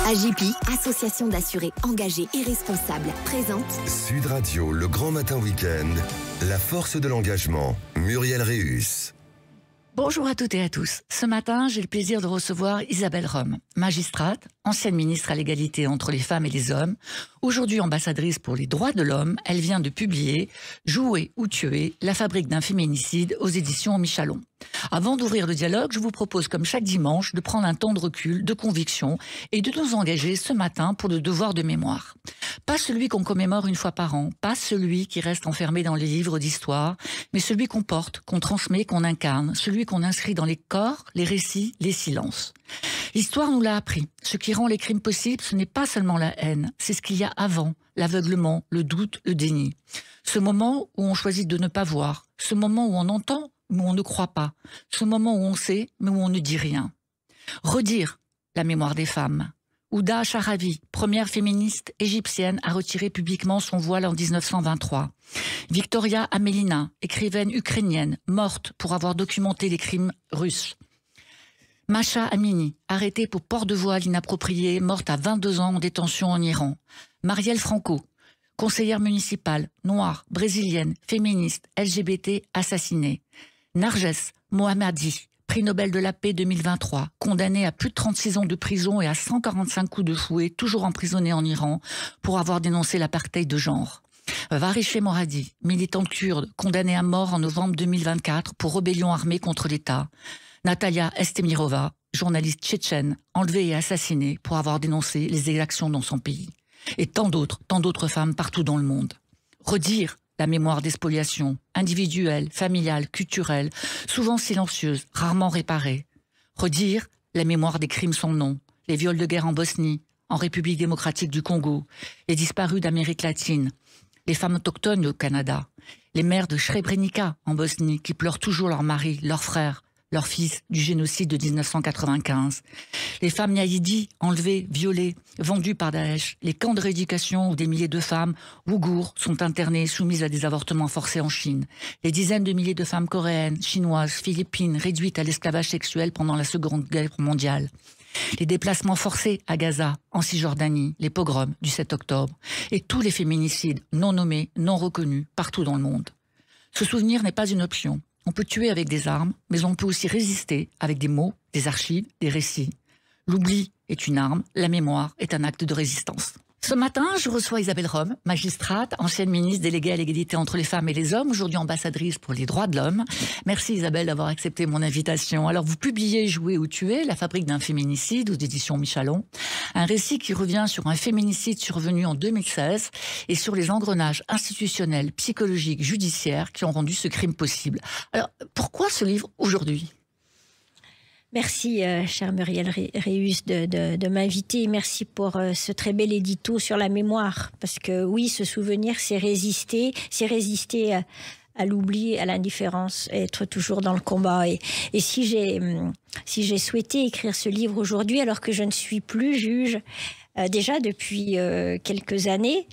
AJP, association d'assurés engagés et responsables, présente Sud Radio, le grand matin week-end, la force de l'engagement, Muriel Réus. Bonjour à toutes et à tous. Ce matin, j'ai le plaisir de recevoir Isabelle Rome, magistrate, ancienne ministre à l'égalité entre les femmes et les hommes. Aujourd'hui ambassadrice pour les droits de l'homme, elle vient de publier « Jouer ou tuer, la fabrique d'un féminicide » aux éditions Michalon. Avant d'ouvrir le dialogue, je vous propose, comme chaque dimanche, de prendre un temps de recul, de conviction et de nous engager ce matin pour le devoir de mémoire. Pas celui qu'on commémore une fois par an, pas celui qui reste enfermé dans les livres d'histoire, mais celui qu'on porte, qu'on transmet, qu'on incarne, celui qu'on inscrit dans les corps, les récits, les silences. L'histoire nous l'a appris. Ce qui rend les crimes possibles, ce n'est pas seulement la haine, c'est ce qu'il y a avant, l'aveuglement, le doute, le déni. Ce moment où on choisit de ne pas voir, ce moment où on entend, mais où on ne croit pas, ce moment où on sait, mais où on ne dit rien. Redire la mémoire des femmes. Ouda Sharavi, première féministe égyptienne à retirer publiquement son voile en 1923. Victoria Amelina, écrivaine ukrainienne, morte pour avoir documenté les crimes russes. Masha Amini, arrêtée pour port de voile inapproprié, morte à 22 ans en détention en Iran. Marielle Franco, conseillère municipale, noire, brésilienne, féministe, LGBT, assassinée. Narges Mohammadi, prix Nobel de la paix 2023, condamnée à plus de 36 ans de prison et à 145 coups de fouet, toujours emprisonnée en Iran, pour avoir dénoncé l'apartheid de genre. Varishe Moradi, militante kurde, condamnée à mort en novembre 2024 pour rébellion armée contre l'État. Natalia Estemirova, journaliste tchétchène, enlevée et assassinée pour avoir dénoncé les exactions dans son pays. Et tant d'autres femmes partout dans le monde. Redire la mémoire des spoliations, individuelles, familiales, culturelles, souvent silencieuses, rarement réparées. Redire la mémoire des crimes sans nom, les viols de guerre en Bosnie, en République démocratique du Congo, les disparus d'Amérique latine, les femmes autochtones au Canada, les mères de Srebrenica en Bosnie qui pleurent toujours leurs maris, leurs frères, leurs fils du génocide de 1995. Les femmes yazidis enlevées, violées, vendues par Daesh. Les camps de rééducation où des milliers de femmes ouïghours sont internées, soumises à des avortements forcés en Chine. Les dizaines de milliers de femmes coréennes, chinoises, philippines, réduites à l'esclavage sexuel pendant la Seconde Guerre mondiale. Les déplacements forcés à Gaza, en Cisjordanie, les pogroms du 7 octobre. Et tous les féminicides non nommés, non reconnus, partout dans le monde. Ce souvenir n'est pas une option. On peut tuer avec des armes, mais on peut aussi résister avec des mots, des archives, des récits. L'oubli est une arme, la mémoire est un acte de résistance. Ce matin, je reçois Isabelle Rome, magistrate, ancienne ministre déléguée à l'égalité entre les femmes et les hommes, aujourd'hui ambassadrice pour les droits de l'homme. Merci Isabelle d'avoir accepté mon invitation. Alors vous publiez Jouer ou tuer, la fabrique d'un féminicide aux éditions Michalon. Un récit qui revient sur un féminicide survenu en 2016 et sur les engrenages institutionnels, psychologiques, judiciaires qui ont rendu ce crime possible. Alors pourquoi ce livre aujourd'hui ? Merci, chère Muriel Réus, de m'inviter. Merci pour ce très bel édito sur la mémoire. Parce que oui, ce souvenir, c'est résister à l'oubli, à l'indifférence, être toujours dans le combat. Et si j'ai souhaité écrire ce livre aujourd'hui, alors que je ne suis plus juge, déjà depuis quelques années,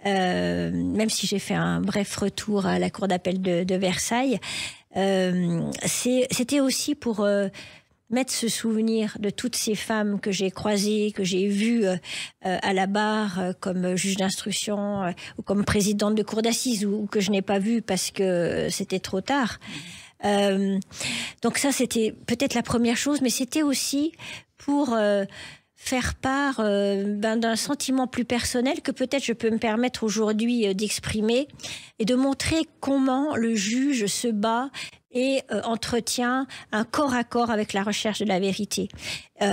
même si j'ai fait un bref retour à la cour d'appel de Versailles, c'était aussi pour mettre ce souvenir de toutes ces femmes que j'ai croisées, que j'ai vues à la barre comme juge d'instruction ou comme présidente de cour d'assises ou que je n'ai pas vues parce que c'était trop tard. Donc ça, c'était peut-être la première chose, mais c'était aussi pour faire part d'un sentiment plus personnel que peut-être je peux me permettre aujourd'hui d'exprimer et de montrer comment le juge se bat et entretient un corps à corps avec la recherche de la vérité.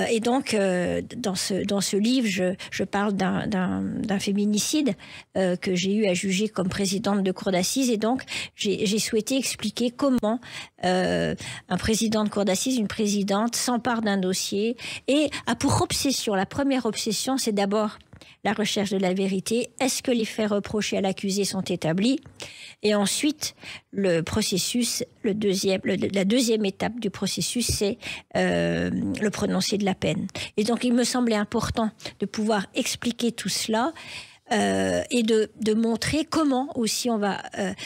Et donc, dans ce livre, je parle d'un féminicide que j'ai eu à juger comme présidente de cour d'assises. Et donc, j'ai souhaité expliquer comment un président de cour d'assises, une présidente, s'empare d'un dossier et a pour obsession, la première obsession, c'est d'abord la recherche de la vérité. Est-ce que les faits reprochés à l'accusé sont établis? Et ensuite, le processus, la deuxième étape du processus, c'est le prononcé de la peine. Et donc, il me semblait important de pouvoir expliquer tout cela et de montrer comment aussi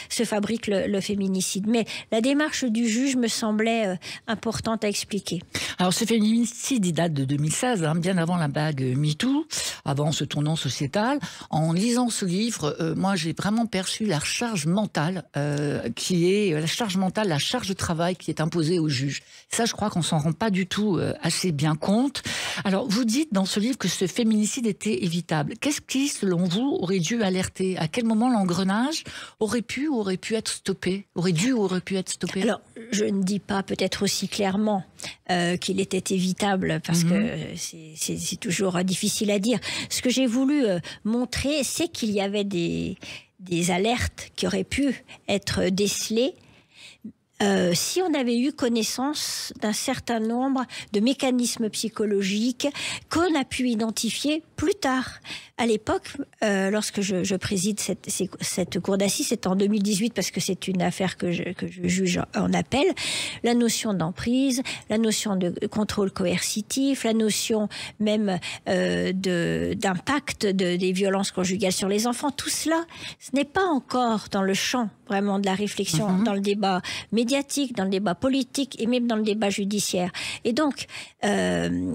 se fabrique le féminicide. Mais la démarche du juge me semblait importante à expliquer. Alors ce féminicide, il date de 2016, bien avant la vague MeToo, avant ce tournant sociétal. En lisant ce livre, moi j'ai vraiment perçu la charge mentale la charge de travail qui est imposée au juge. Ça, je crois qu'on s'en rend pas du tout assez bien compte. Alors vous dites dans ce livre que ce féminicide était évitable. Qu'est-ce qui, selon vous, aurait dû alerter? À quel moment l'engrenage aurait pu être stoppé? Aurait dû être stoppé? Alors, je ne dis pas peut-être aussi clairement qu'il était évitable, parce que c'est toujours difficile à dire. Ce que j'ai voulu montrer, c'est qu'il y avait des alertes qui auraient pu être décelées si on avait eu connaissance d'un certain nombre de mécanismes psychologiques qu'on a pu identifier plus tard. À l'époque, lorsque je préside cette cour d'assises, c'est en 2018 parce que c'est une affaire que je juge en appel, la notion d'emprise, la notion de contrôle coercitif, la notion même d'impact des violences conjugales sur les enfants, tout cela, ce n'est pas encore dans le champ vraiment de la réflexion, dans le débat médiatique, dans le débat politique et même dans le débat judiciaire. Et donc, il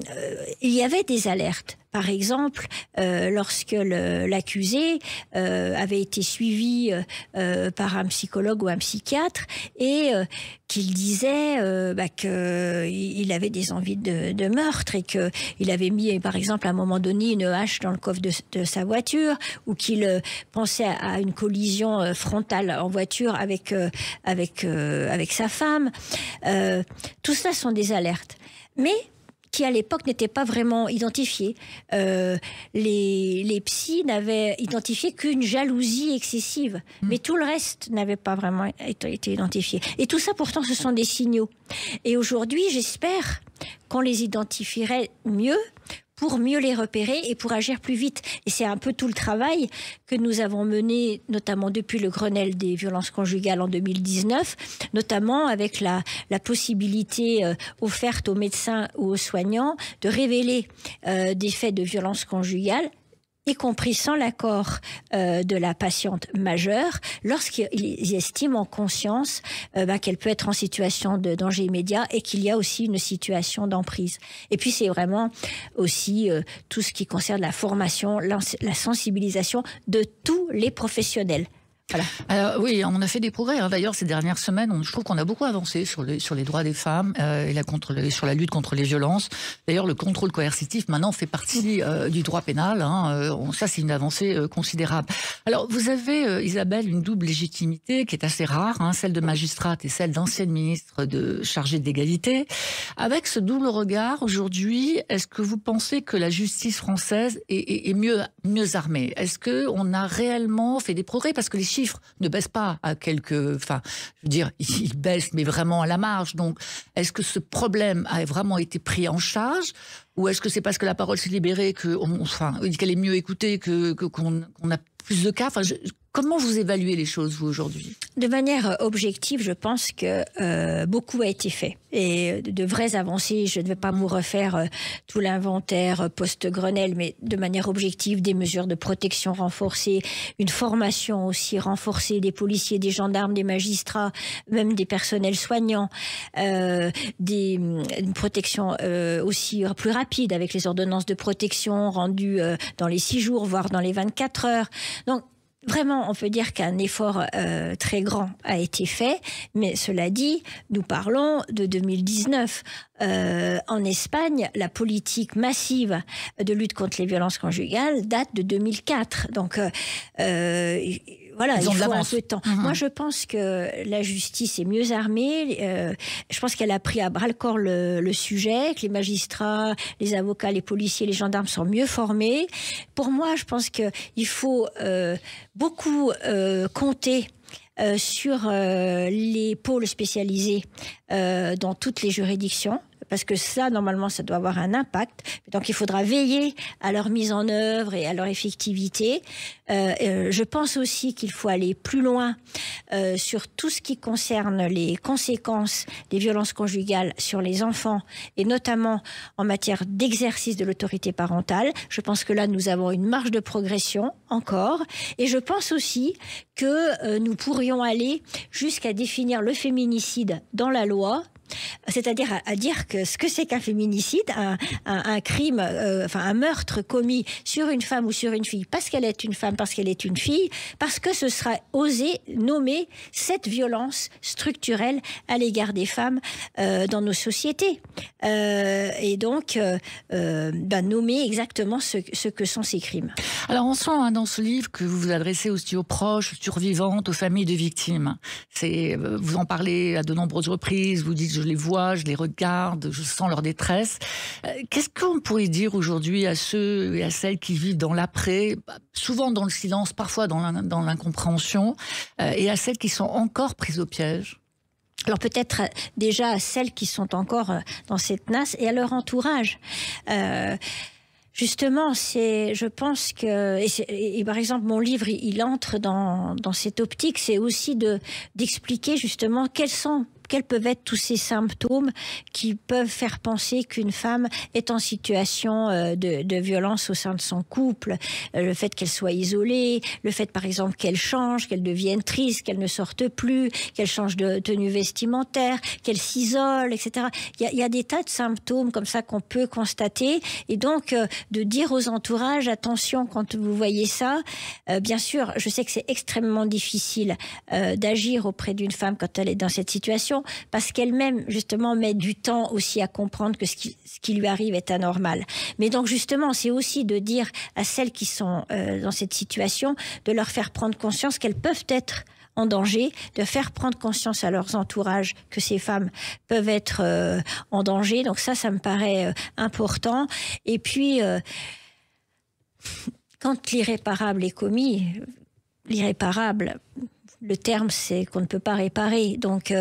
y avait des alertes. Par exemple, lorsque l'accusé avait été suivi par un psychologue ou un psychiatre et qu'il disait qu'il avait des envies de meurtre et qu'il avait mis, par exemple, à un moment donné, une hache dans le coffre de sa voiture, ou qu'il pensait à une collision frontale en voiture avec sa femme. Tout ça sont des alertes. Mais qui à l'époque n'étaient pas vraiment identifiés. Les psys n'avaient identifié qu'une jalousie excessive, mais tout le reste n'avait pas vraiment été identifié. Et tout ça, pourtant, ce sont des signaux. Et aujourd'hui, j'espère qu'on les identifierait mieux pour mieux les repérer et pour agir plus vite. Et c'est un peu tout le travail que nous avons mené, notamment depuis le Grenelle des violences conjugales en 2019, notamment avec la possibilité offerte aux médecins ou aux soignants de révéler des faits de violences conjugales, y compris sans l'accord de la patiente majeure, lorsqu'ils estiment en conscience qu'elle peut être en situation de danger immédiat et qu'il y a aussi une situation d'emprise. Et puis c'est vraiment aussi tout ce qui concerne la formation, la sensibilisation de tous les professionnels. Voilà. Alors, oui, on a fait des progrès. D'ailleurs, ces dernières semaines, je trouve qu'on a beaucoup avancé sur les droits des femmes et sur la lutte contre les violences. D'ailleurs, le contrôle coercitif, maintenant, fait partie du droit pénal. Ça, c'est une avancée considérable. Alors, vous avez, Isabelle, une double légitimité qui est assez rare, celle de magistrate et celle d'ancienne ministre chargée de l'égalité. Avec ce double regard, aujourd'hui, est-ce que vous pensez que la justice française est mieux armée? Est-ce qu'on a réellement fait des progrès? Parce que les chiffres ne baissent pas à ils baissent, mais vraiment à la marge. Donc, est-ce que ce problème a vraiment été pris en charge, ou est-ce que c'est parce que la parole s'est libérée qu'elle est mieux écoutée, qu'on a plus de cas? Comment vous évaluez les choses, vous, aujourd'hui? De manière objective, je pense que beaucoup a été fait. Et de vraies avancées, je ne vais pas vous refaire tout l'inventaire post-Grenelle, mais de manière objective, des mesures de protection renforcées, une formation aussi renforcée des policiers, des gendarmes, des magistrats, même des personnels soignants, une protection aussi plus rapide avec les ordonnances de protection rendues dans les 6 jours, voire dans les 24 heures. Donc, vraiment, on peut dire qu'un effort très grand a été fait, mais cela dit, nous parlons de 2019. En Espagne, la politique massive de lutte contre les violences conjugales date de 2004. Donc, voilà, il faut un peu de temps. Moi, je pense que la justice est mieux armée. Je pense qu'elle a pris à bras-le-corps le sujet, que les magistrats, les avocats, les policiers, les gendarmes sont mieux formés. Pour moi, je pense qu'il faut beaucoup compter sur les pôles spécialisés dans toutes les juridictions. parce que ça, normalement, ça doit avoir un impact. Donc, il faudra veiller à leur mise en œuvre et à leur effectivité. Je pense aussi qu'il faut aller plus loin sur tout ce qui concerne les conséquences des violences conjugales sur les enfants, et notamment en matière d'exercice de l'autorité parentale. Je pense que là, nous avons une marge de progression encore. Et je pense aussi que nous pourrions aller jusqu'à définir le féminicide dans la loi, c'est-à-dire à dire que ce que c'est qu'un féminicide, un crime, enfin un meurtre commis sur une femme ou sur une fille parce qu'elle est une femme, parce qu'elle est une fille, parce que ce sera osé nommer cette violence structurelle à l'égard des femmes dans nos sociétés. Et donc, nommer exactement ce que sont ces crimes. Alors on sent dans ce livre que vous vous adressez aussi aux proches, survivantes, aux familles de victimes. Vous en parlez à de nombreuses reprises, vous dites je les vois, je les regarde, je sens leur détresse. Qu'est-ce qu'on pourrait dire aujourd'hui à ceux et à celles qui vivent dans l'après, souvent dans le silence, parfois dans l'incompréhension, et à celles qui sont encore prises au piège ? Alors peut-être déjà à celles qui sont encore dans cette nasse et à leur entourage. Justement, je pense que, et par exemple, mon livre, il entre dans cette optique, c'est aussi d'expliquer justement quels peuvent être tous ces symptômes qui peuvent faire penser qu'une femme est en situation de violence au sein de son couple. Le fait qu'elle soit isolée, le fait par exemple qu'elle change, qu'elle devienne triste, qu'elle ne sorte plus, qu'elle change de tenue vestimentaire, qu'elle s'isole, etc. Il y a des tas de symptômes comme ça qu'on peut constater. Et donc, de dire aux entourages, attention quand vous voyez ça. Bien sûr, je sais que c'est extrêmement difficile d'agir auprès d'une femme quand elle est dans cette situation, parce qu'elle-même, justement, met du temps aussi à comprendre que ce qui lui arrive est anormal. Mais donc, justement, c'est aussi de dire à celles qui sont dans cette situation, de leur faire prendre conscience qu'elles peuvent être en danger, de faire prendre conscience à leurs entourages que ces femmes peuvent être en danger. Donc ça me paraît important. Et puis, quand l'irréparable est commis, l'irréparable, le terme, c'est qu'on ne peut pas réparer. Donc,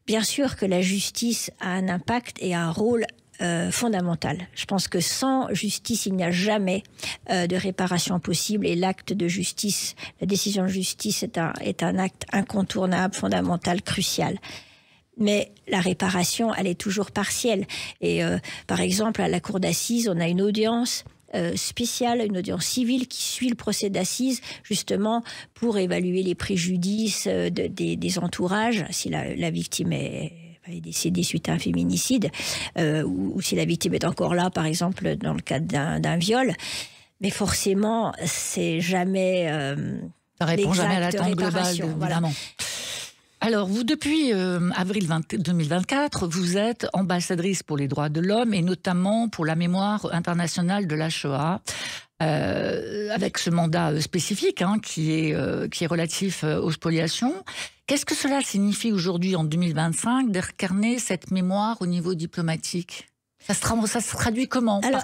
bien sûr que la justice a un impact et un rôle fondamental. Je pense que sans justice, il n'y a jamais de réparation possible. Et l'acte de justice, la décision de justice est un acte incontournable, fondamental, crucial. Mais la réparation, elle est toujours partielle. Et par exemple, à la cour d'assises, on a une audience spéciale, une audience civile qui suit le procès d'assises, justement pour évaluer les préjudices des entourages, si la victime est décédée suite à un féminicide, ou si la victime est encore là, par exemple, dans le cadre d'un viol. Mais forcément, c'est jamais ça répond jamais à l'attente globale, évidemment. Voilà. Alors, vous, depuis avril 2024, vous êtes ambassadrice pour les droits de l'homme et notamment pour la mémoire internationale de la Shoah, avec ce mandat spécifique qui est relatif aux spoliations. Qu'est-ce que cela signifie aujourd'hui, en 2025, d'incarner cette mémoire au niveau diplomatique ? Ça se traduit comment ? Alors,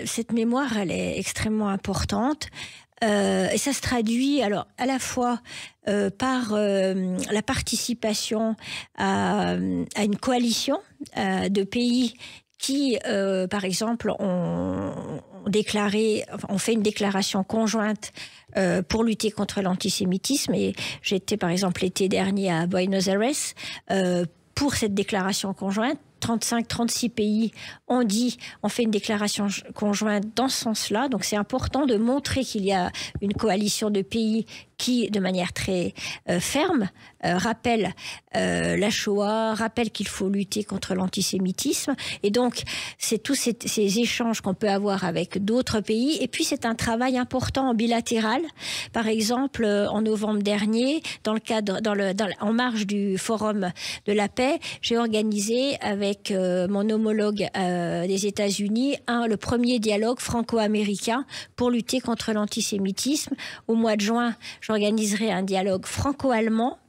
cette mémoire, elle est extrêmement importante. Et ça se traduit alors à la fois par la participation à une coalition de pays qui, par exemple, ont fait une déclaration conjointe pour lutter contre l'antisémitisme. Et j'étais, par exemple, l'été dernier à Buenos Aires pour cette déclaration conjointe. 35-36 pays ont fait une déclaration conjointe dans ce sens-là. Donc c'est important de montrer qu'il y a une coalition de pays qui, de manière très ferme, rappelle la Shoah, rappelle qu'il faut lutter contre l'antisémitisme. Et donc, c'est tous ces échanges qu'on peut avoir avec d'autres pays. Et puis, c'est un travail important en bilatéral. Par exemple, en novembre dernier, en marge du Forum de la paix, j'ai organisé avec mon homologue des États-Unis le premier dialogue franco-américain pour lutter contre l'antisémitisme. Au mois de juin, j'organiserai un dialogue franco-allemand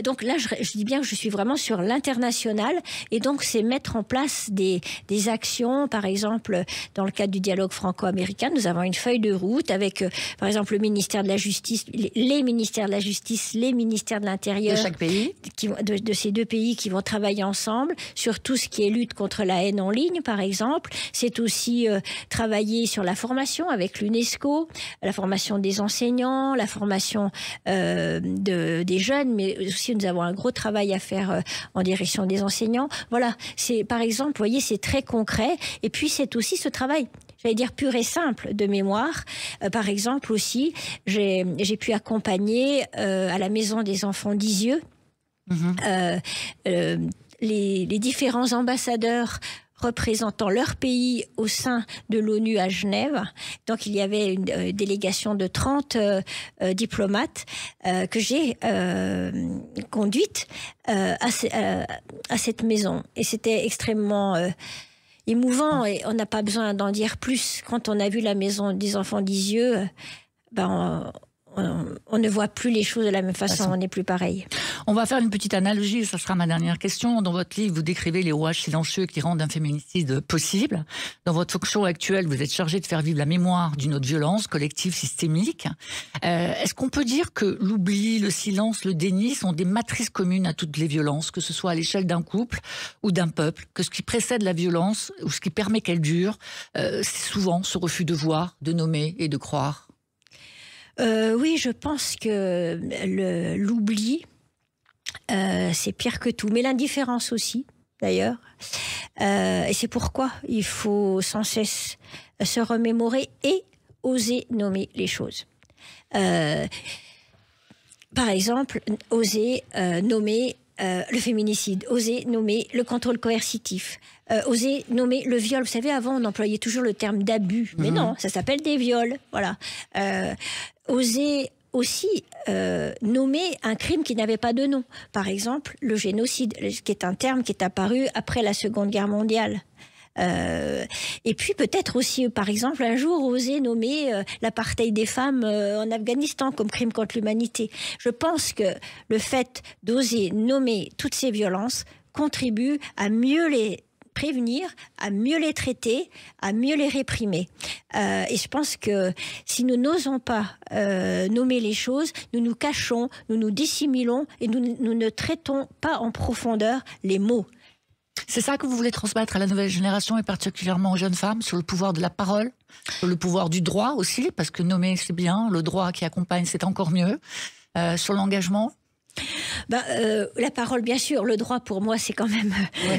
Donc là, je dis bien que je suis vraiment sur l'international, et donc c'est mettre en place des actions. Par exemple, dans le cadre du dialogue franco-américain, nous avons une feuille de route avec, par exemple, le ministère de la Justice, les ministères de la Justice, les ministères de l'Intérieur de chaque pays, de ces deux pays qui vont travailler ensemble sur tout ce qui est lutte contre la haine en ligne, par exemple. C'est aussi travailler sur la formation avec l'UNESCO, la formation des enseignants, la formation des jeunes, mais aussi nous avons un gros travail à faire en direction des enseignants. Voilà, c'est par exemple, vous voyez, c'est très concret. Et puis c'est aussi ce travail, j'allais dire pur et simple, de mémoire. Par exemple aussi, j'ai pu accompagner à la Maison des enfants d'Isieux les différents ambassadeurs représentant leur pays au sein de l'ONU à Genève. Donc il y avait une délégation de 30 diplomates que j'ai conduite à cette maison. Et c'était extrêmement émouvant, et on n'a pas besoin d'en dire plus. Quand on a vu la Maison des enfants d'Isieux, on ne voit plus les choses de la même façon, on n'est plus pareil. On va faire une petite analogie, ça sera ma dernière question. Dans votre livre, vous décrivez les rouages silencieux qui rendent un féminicide possible. Dans votre fonction actuelle, vous êtes chargée de faire vivre la mémoire d'une autre violence collective systémique. Est-ce qu'on peut dire que l'oubli, le silence, le déni sont des matrices communes à toutes les violences, que ce soit à l'échelle d'un couple ou d'un peuple, que ce qui précède la violence ou ce qui permet qu'elle dure, c'est souvent ce refus de voir, de nommer et de croire? Oui, je pense que l'oubli, c'est pire que tout. Mais l'indifférence aussi, d'ailleurs. Et c'est pourquoi il faut sans cesse se remémorer et oser nommer les choses. Par exemple, oser nommer le féminicide, oser nommer le contrôle coercitif, oser nommer le viol. Vous savez, avant, on employait toujours le terme d'abus. Mais non, ça s'appelle des viols. Voilà. Oser aussi nommer un crime qui n'avait pas de nom. Par exemple, le génocide, qui est un terme qui est apparu après la Seconde Guerre mondiale. Et puis peut-être aussi, par exemple, un jour oser nommer l'apartheid des femmes en Afghanistan comme crime contre l'humanité. Je pense que le fait d'oser nommer toutes ces violences contribue à mieux les prévenir, à mieux les traiter, à mieux les réprimer. Et je pense que si nous n'osons pas nommer les choses, nous nous cachons, nous nous dissimulons et nous ne traitons pas en profondeur les mots. C'est ça que vous voulez transmettre à la nouvelle génération et particulièrement aux jeunes femmes, sur le pouvoir de la parole, sur le pouvoir du droit aussi, parce que nommer c'est bien, le droit qui accompagne c'est encore mieux, sur l'engagement? La parole, bien sûr. Le droit, pour moi, c'est quand même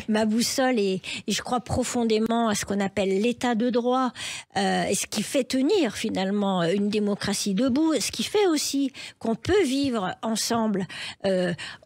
ma boussole, et je crois profondément à ce qu'on appelle l'état de droit, et ce qui fait tenir finalement une démocratie debout, ce qui fait aussi qu'on peut vivre ensemble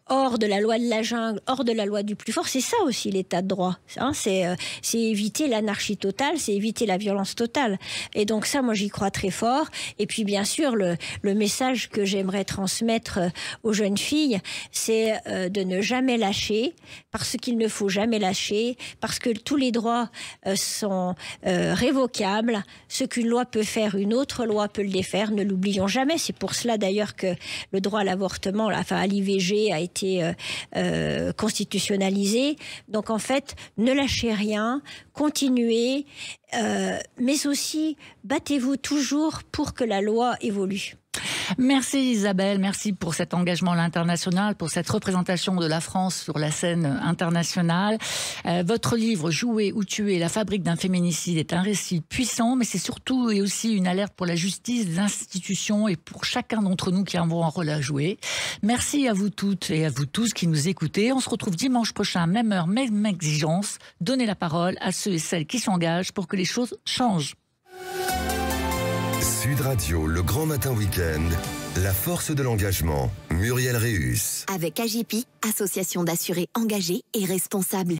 hors de la loi de la jungle, hors de la loi du plus fort. C'est ça aussi l'état de droit, hein, c'est éviter l'anarchie totale, c'est éviter la violence totale. Et donc ça, moi, j'y crois très fort. Et puis bien sûr, le message que j'aimerais transmettre aux jeunes filles, c'est de ne jamais lâcher, parce qu'il ne faut jamais lâcher, parce que tous les droits sont révocables. Ce qu'une loi peut faire, une autre loi peut le défaire, ne l'oublions jamais. C'est pour cela d'ailleurs que le droit à l'avortement, enfin à l'IVG, a été constitutionnalisé. Donc en fait, ne lâchez rien, continuez, mais aussi battez-vous toujours pour que la loi évolue. Merci Isabelle, merci pour cet engagement à l'international, pour cette représentation de la France sur la scène internationale. Votre livre « Jouer ou tuer, la fabrique d'un féminicide » est un récit puissant, mais c'est surtout et aussi une alerte pour la justice, les institutions et pour chacun d'entre nous qui avons un rôle à jouer. Merci à vous toutes et à vous tous qui nous écoutez. On se retrouve dimanche prochain, même heure, même exigence. Donnez la parole à ceux et celles qui s'engagent pour que les choses changent. Sud Radio, le grand matin week-end, la force de l'engagement, Muriel Réus. Avec AGPI, association d'assurés engagés et responsables.